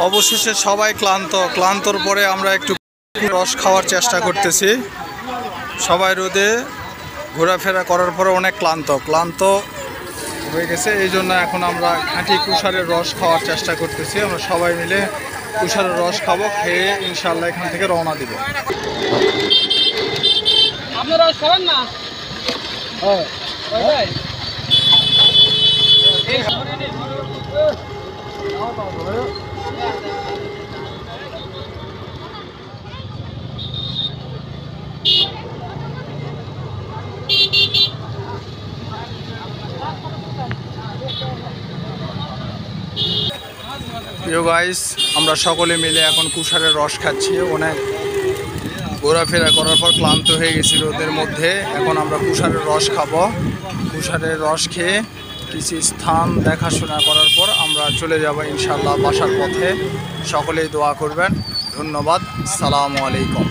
অবশেষে সবাই ক্লান্তর পরে আমরা একটু রস খাওয়ার চেষ্টা করতেছি। সবাই রোদে ঘোরাফেরা করার পরে অনেক ক্লান্ত হয়ে গেছে, এই জন্য এখন আমরা খাঁটি কুশারের রস খাওয়ার চেষ্টা করতেছি। আমরা সবাই মিলে কুশারের রস খাবো, খেয়ে ইনশাল্লাহ এখান থেকে রওনা দিব। প্রিয় গাইস, আমরা সকলে মিলে এখন কুশারের রস খাচ্ছি। অনেক ঘোরাফেরা করার পর ক্লান্ত হয়ে গেছি রোদের মধ্যে। এখন আমরা কুশারের রস খাবো। কুশারের রস খেয়ে কিছু স্থান দেখাশোনা করার পর আমরা চলে যাব ইনশাআল্লাহ বাসার পথে। সকলেই দোয়া করবেন। ধন্যবাদ। আসসালামু আলাইকুম।